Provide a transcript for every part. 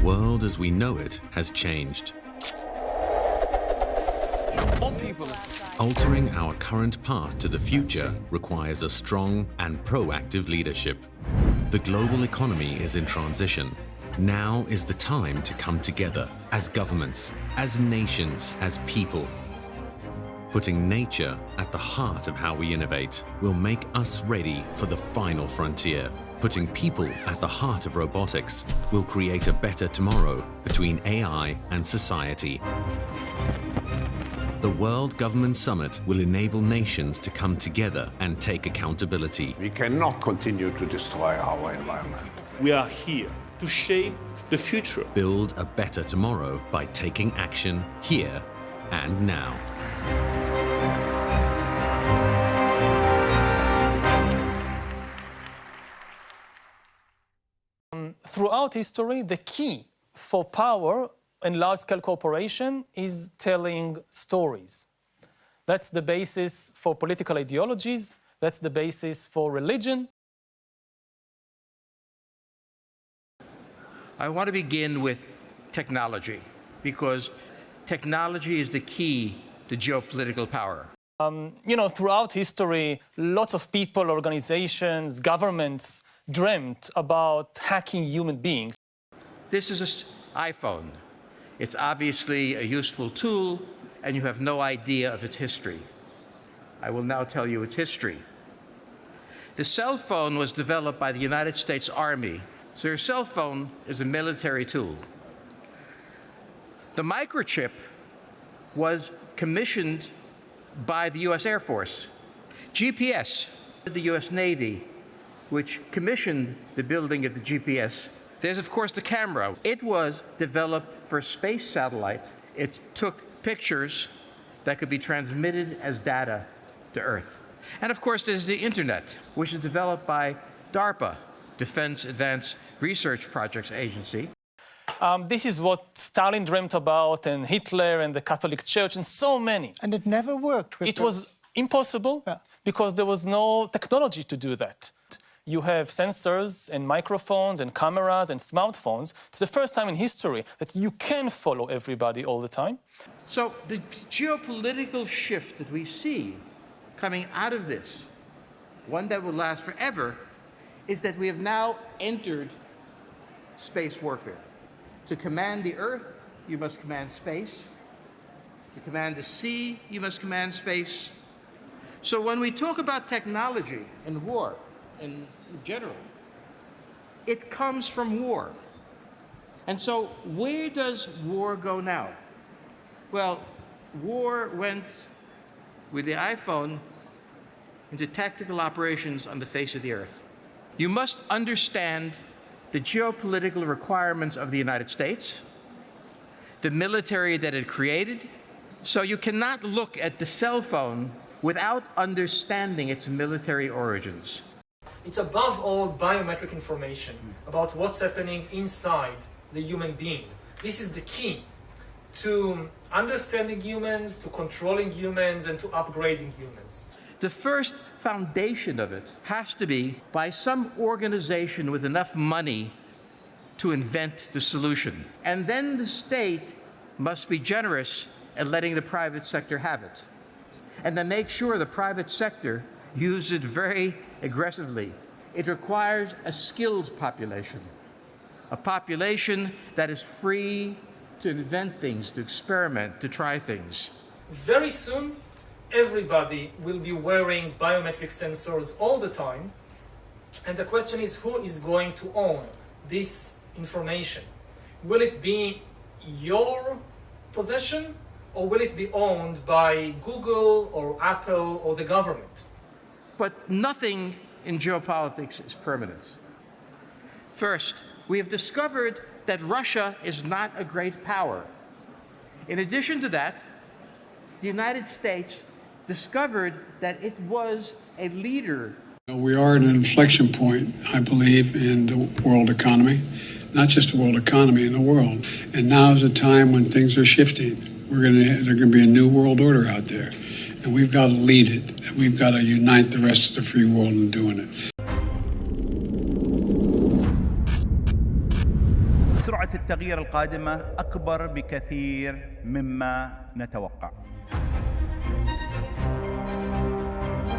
world as we know it has changed. Altering our current path to the future requires a strong and proactive leadership. The global economy is in transition. Now is the time to come together as governments, as nations, as people. Putting nature at the heart of how we innovate will make us ready for the final frontier. Putting people at the heart of robotics will create a better tomorrow between AI and society. The World Government Summit will enable nations to come together and take accountability. We cannot continue to destroy our environment. We are here to shape the future. Build a better tomorrow by taking action here and now. Throughout history, the key for power in large-scale cooperation is telling stories. That's the basis for political ideologies. That's the basis for religion. I want to begin with technology, because technology is the key to geopolitical power. Throughout history, lots of people, organizations, governments dreamt about hacking human beings. This is an iPhone. It's obviously a useful tool, and you have no idea of its history. I will now tell you its history. The cell phone was developed by the United States Army, so your cell phone is a military tool. The microchip was commissioned by the US Air Force. GPS, the US Navy, which commissioned the building of the GPS. There's, of course, the camera. It was developed for a space satellite. It took pictures that could be transmitted as data to Earth. And, of course, there's the internet, which is developed by DARPA, Defense Advanced Research Projects Agency. This is what Stalin dreamt about, and Hitler, and the Catholic Church, and so many. And it never worked. It was impossible because there was no technology to do that. You have sensors and microphones and cameras and smartphones. It's the first time in history that you can follow everybody all the time. So the geopolitical shift that we see coming out of this, one that will last forever, is that we have now entered space warfare. To command the Earth, you must command space. To command the sea, you must command space. So when we talk about technology and war, in general, it comes from war. And so where does war go now? Well, war went with the iPhone into tactical operations on the face of the earth. You must understand the geopolitical requirements of the United States, the military that it created. So you cannot look at the cell phone without understanding its military origins. It's above all biometric information about what's happening inside the human being. This is the key to understanding humans, to controlling humans, and to upgrading humans. The first foundation of it has to be by some organization with enough money to invent the solution. And then the state must be generous at letting the private sector have it. And then make sure the private sector uses it very aggressively. It requires a skilled population, a population that is free to invent things, to experiment, to try things. Very soon, everybody will be wearing biometric sensors all the time. And the question is, who is going to own this information? Will it be your possession, or will it be owned by Google or Apple or the government? But nothing in geopolitics is permanent. First, we have discovered that Russia is not a great power. In addition to that, the United States discovered that it was a leader. We are at an inflection point, I believe, in the world economy, not just the world economy, in the world. And now is a time when things are shifting. There's going to be a new world order out there, and we've got to lead it. We've got to unite the rest of the free world in doing it. سرعة سرعة التغيير القادمة أكبر بكثير مما نتوقع.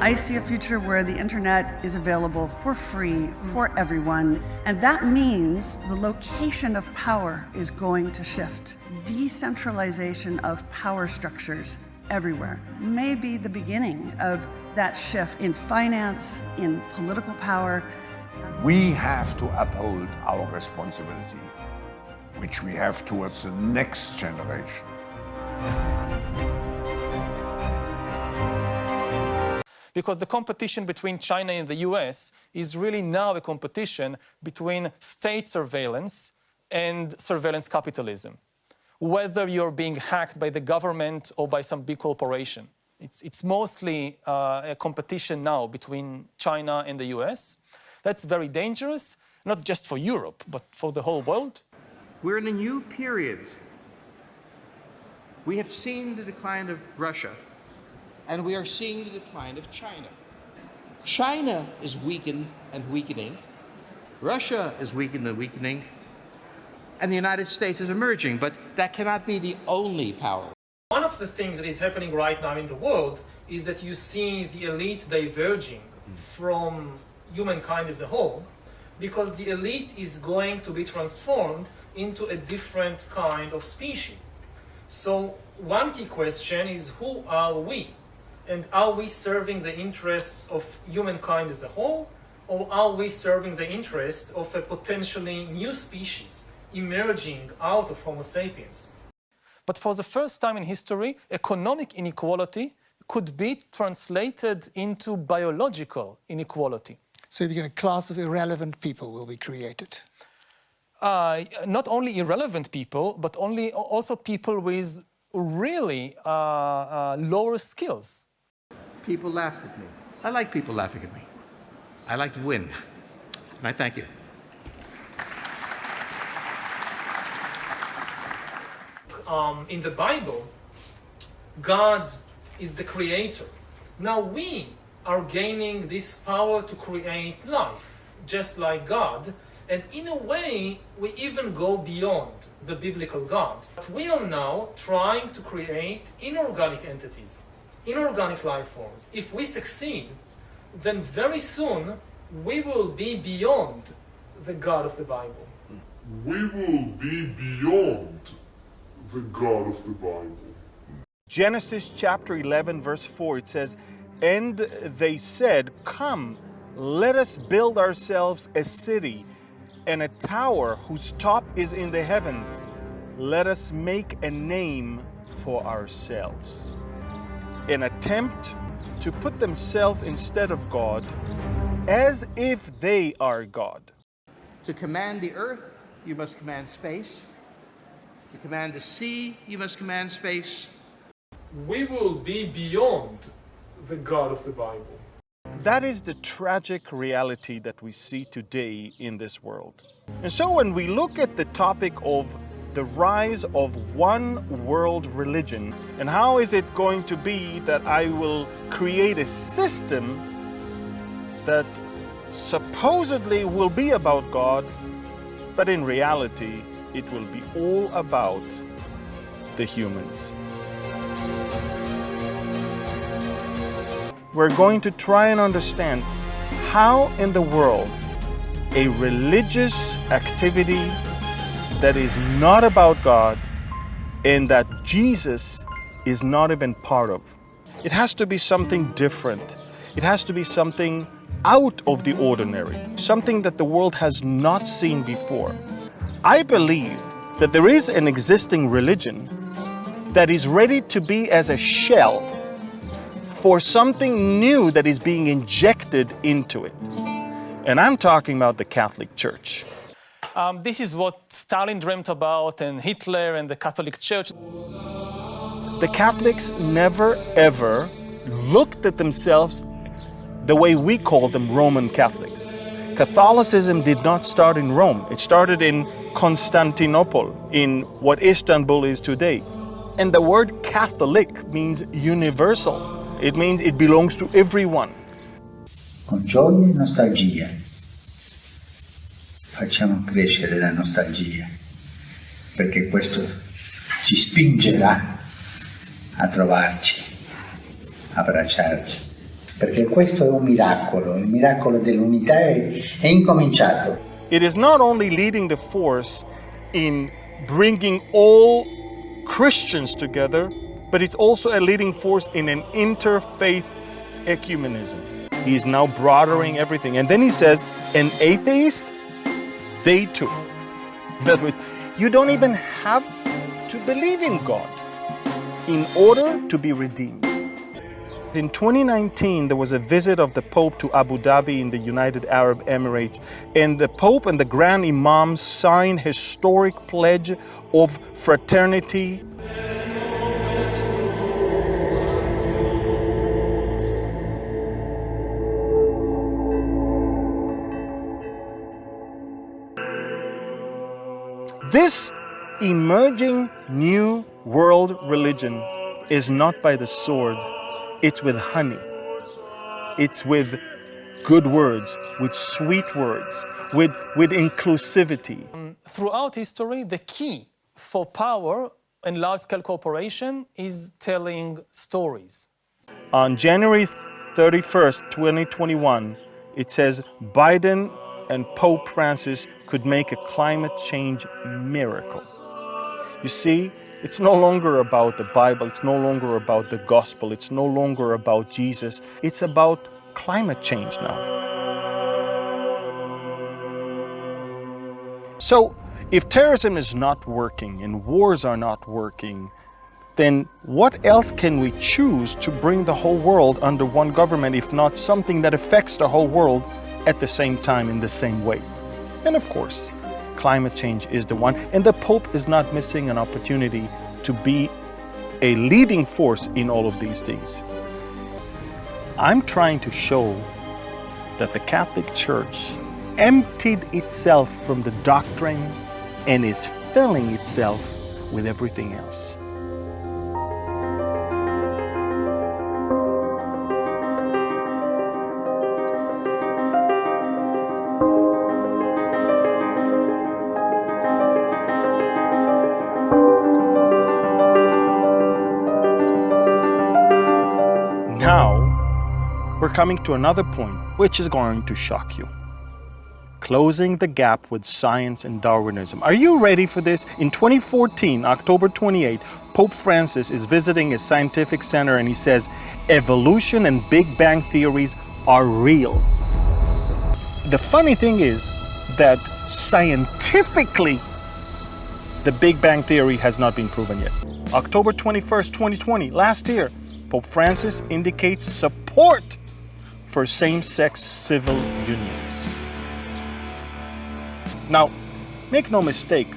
I see a future where the internet is available for free for everyone, and that means the location of power is going to shift. Decentralization of power structures everywhere may be the beginning of that shift in finance, in political power. We have to uphold our responsibility, which we have towards the next generation. Because the competition between China and the US is really now a competition between state surveillance and surveillance capitalism. Whether you're being hacked by the government or by some big corporation. It's mostly a competition now between China and the US. That's very dangerous, not just for Europe, but for the whole world. We're in a new period. We have seen the decline of Russia, and we are seeing the decline of China. China is weakened and weakening. Russia is weakened and weakening. And the United States is emerging, but that cannot be the only power. One of the things that is happening right now in the world is that you see the elite diverging from humankind as a whole, because the elite is going to be transformed into a different kind of species. So one key question is, who are we? And are we serving the interests of humankind as a whole, or are we serving the interests of a potentially new species emerging out of Homo sapiens? But for the first time in history, economic inequality could be translated into biological inequality. So you're going a class of irrelevant people will be created? Not only irrelevant people, but also people with really lower skills. People laughed at me. I like people laughing at me. I like to win. And I thank you. In the Bible, God is the creator. Now we are gaining this power to create life, just like God, and in a way, we even go beyond the biblical God. But we are now trying to create inorganic entities, inorganic life forms. If we succeed, then very soon we will be beyond the God of the Bible. We will be beyond the God of the Bible. Genesis chapter 11 verse 4, it says, "And they said, 'Come, let us build ourselves a city and a tower whose top is in the heavens. Let us make a name for ourselves.'" An attempt to put themselves instead of God, as if they are God. To command the earth, you must command space. To command the sea, you must command space. We will be beyond the God of the Bible. That is the tragic reality that we see today in this world. And so when we look at the topic of the rise of one world religion, and how is it going to be that I will create a system that supposedly will be about God, but in reality, it will be all about the humans. We're going to try and understand how in the world a religious activity that is not about God and that Jesus is not even part of. It has to be something different. It has to be something out of the ordinary, something that the world has not seen before. I believe that there is an existing religion that is ready to be as a shell for something new that is being injected into it. And I'm talking about the Catholic Church. This is what Stalin dreamt about, and Hitler and the Catholic Church. The Catholics never ever looked at themselves the way we call them Roman Catholics. Catholicism did not start in Rome. It started in Constantinople, in what Istanbul is today. And the word Catholic means universal. It means it belongs to everyone. Con gioia e nostalgia facciamo crescere la nostalgia perché questo ci spingerà a trovarci, a abbracciarci, perché questo è un miracolo, il miracolo dell'unità è incominciato. It is not only leading the force in bringing all Christians together, but it's also a leading force in an interfaith ecumenism. He is now broadening everything. And then he says, an atheist, they too. In other words, you don't even have to believe in God in order to be redeemed. In 2019, there was a visit of the Pope to Abu Dhabi in the United Arab Emirates, and the Pope and the Grand Imam signed a historic pledge of fraternity. This emerging new world religion is not by the sword, it's with honey. It's with good words, with sweet words, with inclusivity. Throughout history, the key for power and large-scale cooperation is telling stories. On January 31st, 2021, it says Biden and Pope Francis could make a climate change miracle. You see, it's no longer about the Bible, it's no longer about the gospel, it's no longer about Jesus, it's about climate change now. So, if terrorism is not working and wars are not working, then what else can we choose to bring the whole world under one government, if not something that affects the whole world at the same time in the same way? And of course, climate change is the one, and the Pope is not missing an opportunity to be a leading force in all of these things. I'm trying to show that the Catholic Church emptied itself from the doctrine and is filling itself with everything else. Now, we're coming to another point, which is going to shock you. Closing the gap with science and Darwinism. Are you ready for this? In 2014, October 28, Pope Francis is visiting a scientific center and he says, evolution and Big Bang theories are real. The funny thing is that scientifically, the Big Bang theory has not been proven yet. October 21st, 2020, last year, Pope Francis indicates support for same-sex civil unions. Now, make no mistake,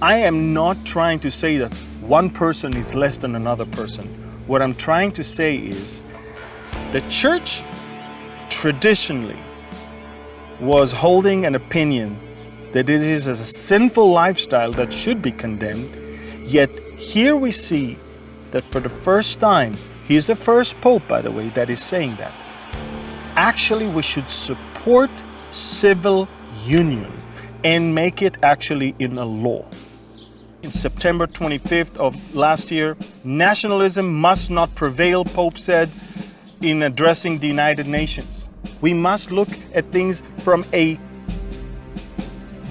I am not trying to say that one person is less than another person. What I'm trying to say is the church traditionally was holding an opinion that it is as a sinful lifestyle that should be condemned, yet here we see that for the first time, he's the first pope, by the way, that is saying that. Actually, we should support civil union and make it actually in a law. In September 25th of last year, nationalism must not prevail, Pope said in addressing the United Nations. We must look at things from a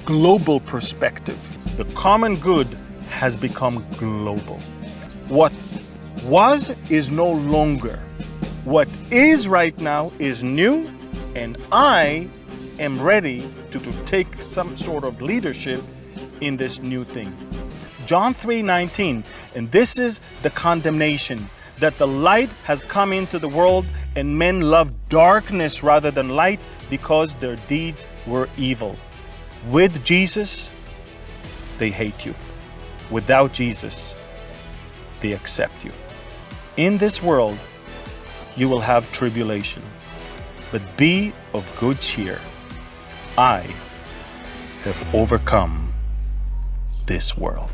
global perspective. The common good has become global. What was is no longer. What is right now is new, and I am ready to take some sort of leadership in this new thing. John 3:19, and this is the condemnation, that the light has come into the world, and men love darkness rather than light, because their deeds were evil. With Jesus, they hate you. Without Jesus, they accept you. In this world, you will have tribulation, but be of good cheer. I have overcome this world.